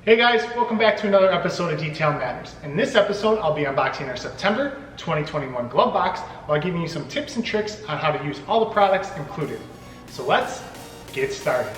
Hey guys, welcome back to another episode of Detail Matters. In this episode, I'll be unboxing our September 2021 glove box while giving you some tips and tricks on how to use all the products included. So let's get started.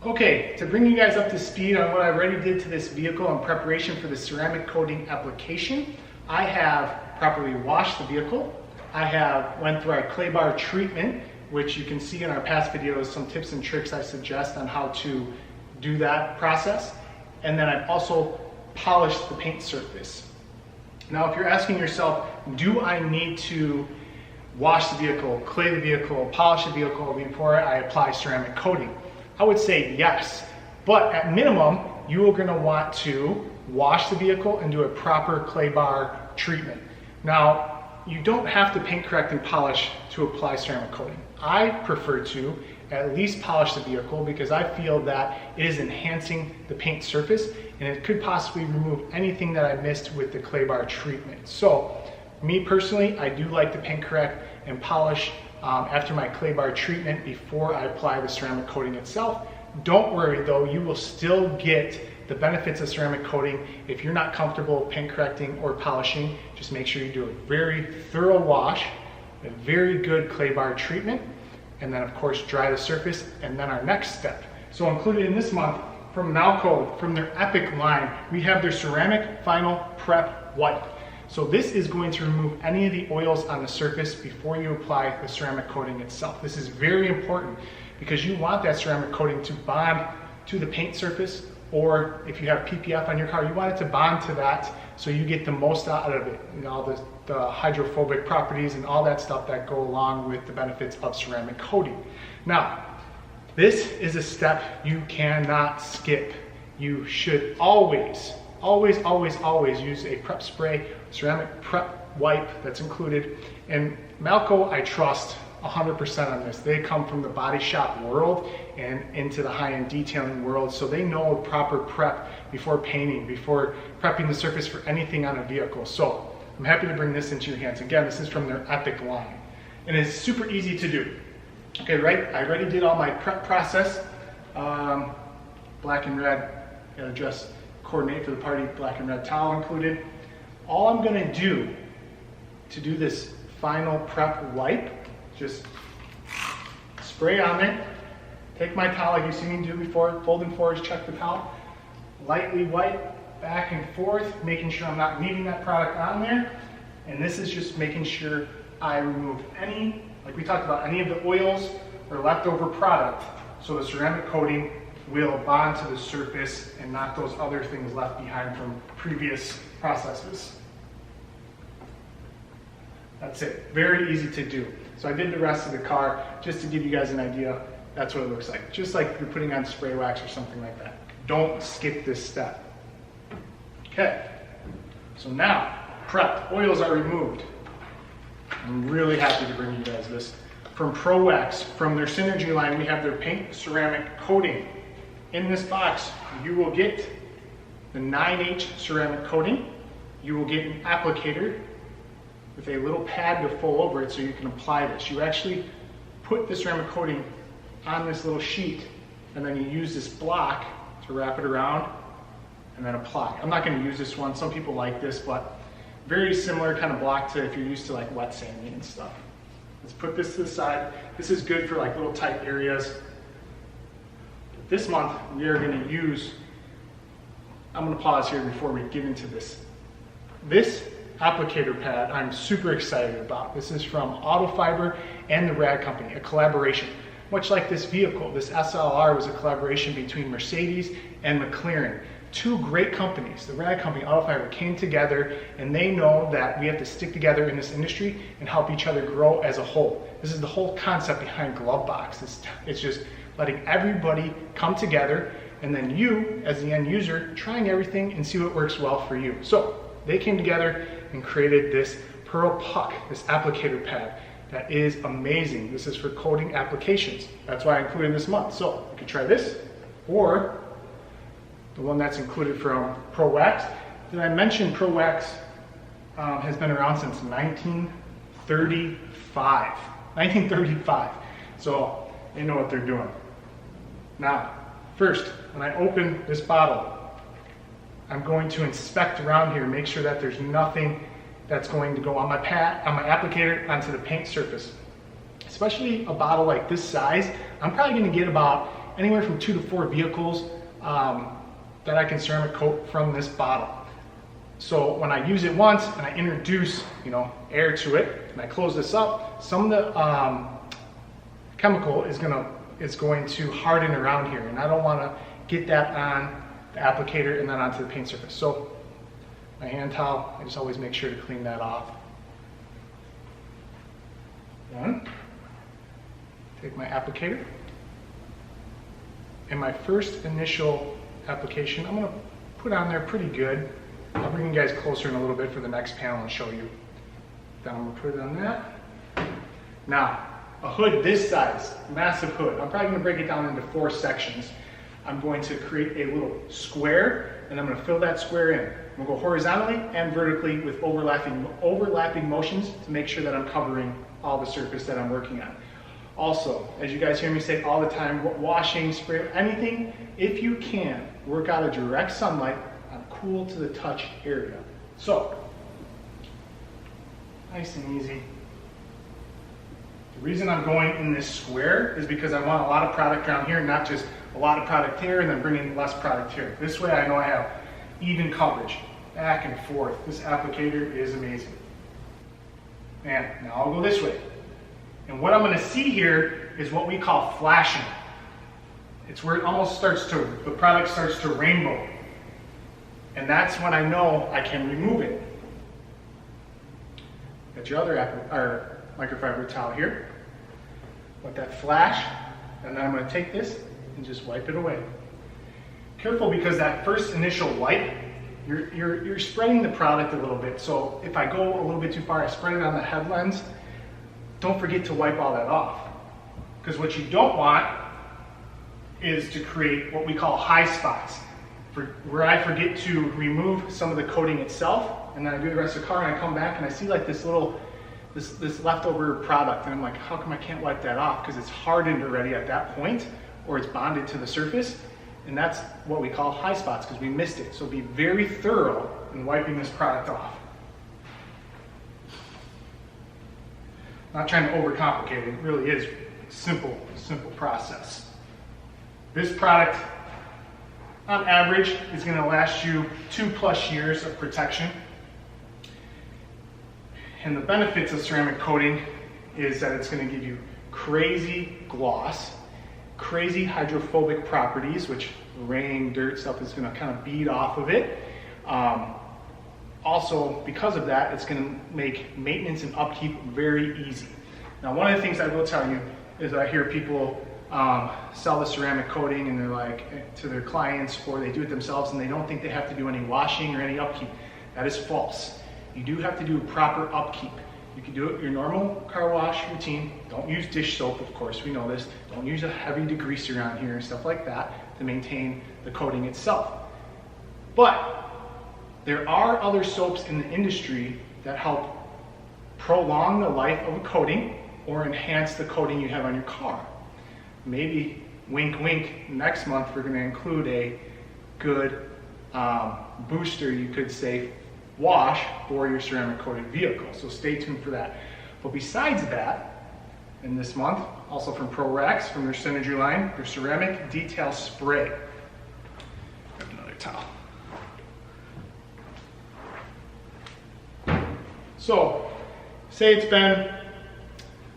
Okay, to bring you guys up to speed on what I already did to this vehicle in preparation for the ceramic coating application, I have properly washed the vehicle. I have went through our clay bar treatment, which you can see in our past videos, some tips and tricks I suggest on how to do that process. And then I've also polished the paint surface. Now, if you're asking yourself, do I need to wash the vehicle, clay the vehicle, polish the vehicle before I apply ceramic coating? I would say yes, but at minimum, you are going to want to wash the vehicle and do a proper clay bar treatment. Now, you don't have to paint, correct, and polish to apply ceramic coating. I prefer to at least polish the vehicle because I feel that it is enhancing the paint surface and it could possibly remove anything that I missed with the clay bar treatment. So, me personally, I do like to paint, correct, and polish after my clay bar treatment before I apply the ceramic coating itself. Don't worry though, you will still get the benefits of ceramic coating. If you're not comfortable paint correcting or polishing, just make sure you do a very thorough wash, a very good clay bar treatment, and then of course dry the surface, and then our next step. So included in this month from Nalco, from their Epic line, we have their ceramic final prep wipe. So this is going to remove any of the oils on the surface before you apply the ceramic coating itself. This is very important because you want that ceramic coating to bond to the paint surface, or if you have PPF on your car, you want it to bond to that so you get the most out of it. You know, all the hydrophobic properties and all that stuff that go along with the benefits of ceramic coating. Now, this is a step you cannot skip. You should always use a prep spray, ceramic prep wipe that's included. And Malco, I trust 100% on this. They come from the body shop world and into the high-end detailing world, so they know proper prep before painting, before prepping the surface for anything on a vehicle. So I'm happy to bring this into your hands. Again, this is from their Epic line, and it's super easy to do. Okay, right? I already did all my prep process. Black and red, gotta dress coordinate for the party, black and red towel included. All I'm gonna do to do this final prep wipe, just spray on there, take my towel like you see me do before, folding forwards, check the towel, lightly wipe back and forth, making sure I'm not leaving that product on there. And this is just making sure I remove any, like we talked about, any of the oils or leftover product, so the ceramic coating will bond to the surface and not those other things left behind from previous processes. That's it, very easy to do. So I did the rest of the car just to give you guys an idea. That's what it looks like, just like you're putting on spray wax or something like that. Don't skip this step. Okay, so now prep, oils are removed. I'm really happy to bring you guys this. From Pro Wax, from their Synergy line, we have their paint ceramic coating. In this box, you will get the 9H ceramic coating. You will get an applicator with a little pad to fold over it so you can apply this. You actually put the ceramic coating on this little sheet, and then you use this block to wrap it around and then apply. I'm not going to use this one. Some people like this, but very similar kind of block to if you're used to like wet sanding and stuff. Let's put this to the side. This is good for like little tight areas. This month, we are going to use, I'm going to pause here before we get into this. This applicator pad I'm super excited about. This is from Auto Fiber and the Rad Company, a collaboration. Much like this vehicle, this SLR was a collaboration between Mercedes and McLaren. Two great companies, the Rad Company, Auto Fiber, came together, and they know that we have to stick together in this industry and help each other grow as a whole. This is the whole concept behind Glovebox. It's just letting everybody come together, and then you, as the end user, trying everything and see what works well for you. So they came together and created this Pearl Puck, this applicator pad that is amazing. This is for coating applications. That's why I included this month. So you could try this, or the one that's included from Pro Wax. did I mention Pro Wax has been around since 1935. 1935. So they know what they're doing. Now, first, when I open this bottle, I'm going to inspect around here, make sure that there's nothing that's going to go on my applicator onto the paint surface. Especially a bottle like this size, I'm probably going to get about anywhere from 2 to 4 vehicles that I can ceramic coat from this bottle. So when I use it once and I introduce, air to it, and I close this up, some of the chemical is going to harden around here, and I don't want to get that on the applicator and then onto the paint surface. So my hand towel, I just always make sure to clean that off. One. Take my applicator, and my first initial application, I'm going to put on there pretty good. I'll bring you guys closer in a little bit for the next panel and show you. Then I'm going to put it on that. Now, a hood this size, massive hood, I'm probably going to break it down into 4 sections. I'm going to create a little square, and I'm going to fill that square in. I'm going to go horizontally and vertically with overlapping motions to make sure that I'm covering all the surface that I'm working on. Also, as you guys hear me say all the time, washing, spray, anything, if you can, work out of direct sunlight on cool to the touch area. So, nice and easy. The reason I'm going in this square is because I want a lot of product down here, not just a lot of product here and then bringing less product here. This way I know I have even coverage, back and forth. This applicator is amazing. And now I'll go this way. And what I'm going to see here is what we call flashing. It's where it almost the product starts to rainbow. And that's when I know I can remove it. Got your other microfiber towel here. Let that flash, and then I'm going to take this and just wipe it away. Careful, because that first initial wipe, you're spreading the product a little bit. So if I go a little bit too far, I spread it on the head lens. Don't forget to wipe all that off, because what you don't want is to create what we call high spots, where I forget to remove some of the coating itself, and then I do the rest of the car, and I come back and I see like this leftover product, and I'm like, how come I can't wipe that off? Because it's hardened already at that point, or it's bonded to the surface, and that's what we call high spots because we missed it. So be very thorough in wiping this product off. Not trying to overcomplicate it, it really is simple process. This product, on average, is going to last you 2+ years of protection. And the benefits of ceramic coating is that it's going to give you crazy gloss, crazy hydrophobic properties, which rain, dirt, stuff is going to kind of bead off of it. Also, because of that, it's going to make maintenance and upkeep very easy. Now, one of the things I will tell you is I hear people sell the ceramic coating and they're like to their clients, or they do it themselves and they don't think they have to do any washing or any upkeep. That is false. You do have to do proper upkeep. You can do it your normal car wash routine. Don't use dish soap, of course, we know this. Don't use a heavy degreaser on here and stuff like that to maintain the coating itself. But there are other soaps in the industry that help prolong the life of a coating or enhance the coating you have on your car. Maybe, wink wink, next month we're going to include a good booster, you could say, wash for your ceramic coated vehicle. So stay tuned for that. But besides that, in this month, also from Pro Wax, from their Synergy line, their ceramic detail spray. Grab another towel. So, say it's been,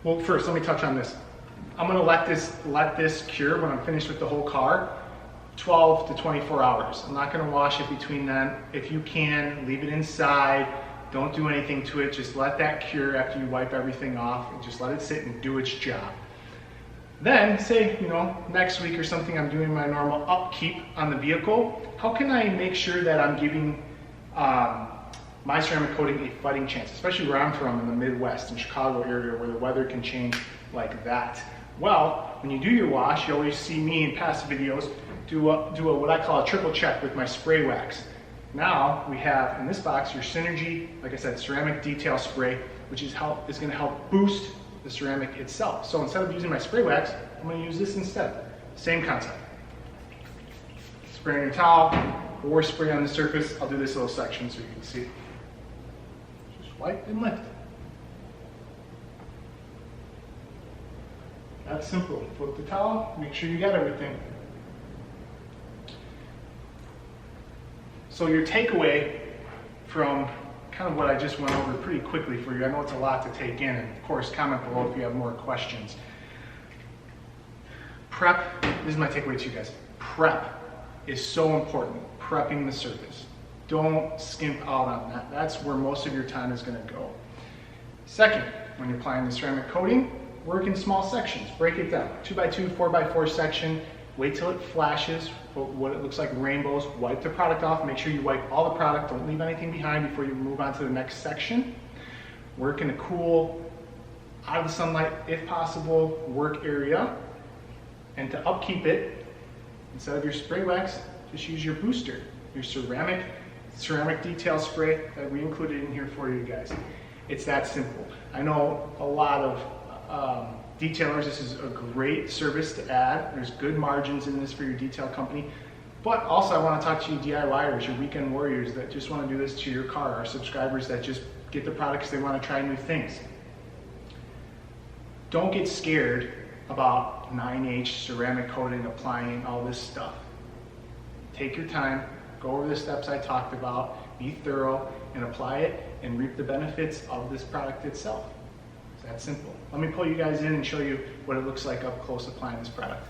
well, first let me touch on this. I'm going to let this cure when I'm finished with the whole car, 12 to 24 hours. I'm not going to wash it between then. If you can, leave it inside. Don't do anything to it. Just let that cure after you wipe everything off, and just let it sit and do its job. Then, say, next week or something, I'm doing my normal upkeep on the vehicle. How can I make sure that I'm giving my ceramic coating a fighting chance, especially where I'm from in the Midwest, in Chicago area, where the weather can change like that? Well, when you do your wash, you always see me in past videos do what I call a triple check with my spray wax. Now we have in this box your Synergy, like I said, ceramic detail spray, which is going to help boost the ceramic itself. So instead of using my spray wax, I'm going to use this instead. Same concept. Spray on your towel or spray on the surface. I'll do this little section so you can see. Just wipe and lift. That's simple. Flip the towel, make sure you got everything. So your takeaway from kind of what I just went over pretty quickly for you, I know it's a lot to take in, and of course comment below if you have more questions. Prep, this is my takeaway to you guys. Prep is so important, prepping the surface. Don't skimp out on that. That's where most of your time is going to go. Second, when you're applying the ceramic coating, work in small sections. Break it down. 2x2, 4x4 section. Wait till it flashes, what it looks like rainbows. Wipe the product off. Make sure you wipe all the product. Don't leave anything behind before you move on to the next section. Work in a cool, out of the sunlight, if possible, work area. And to upkeep it, instead of your spray wax, just use your booster, your ceramic detail spray that we included in here for you guys. It's that simple. I know a lot of detailers, this is a great service to add. There's good margins in this for your detail company. But also I want to talk to you DIYers, your weekend warriors that just want to do this to your car, our subscribers that just get the products, they want to try new things. Don't get scared about 9H ceramic coating, applying all this stuff. Take your time, go over the steps I talked about, be thorough, and apply it and reap the benefits of this product itself. It's that simple. Let me pull you guys in and show you what it looks like up close applying this product.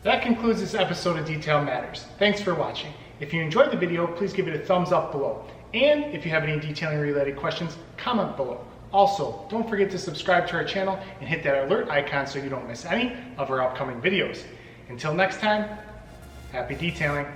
That concludes this episode of Detail Matters. Thanks for watching. If you enjoyed the video, please give it a thumbs up below. And if you have any detailing related questions, comment below. Also, don't forget to subscribe to our channel and hit that alert icon so you don't miss any of our upcoming videos. Until next time, happy detailing.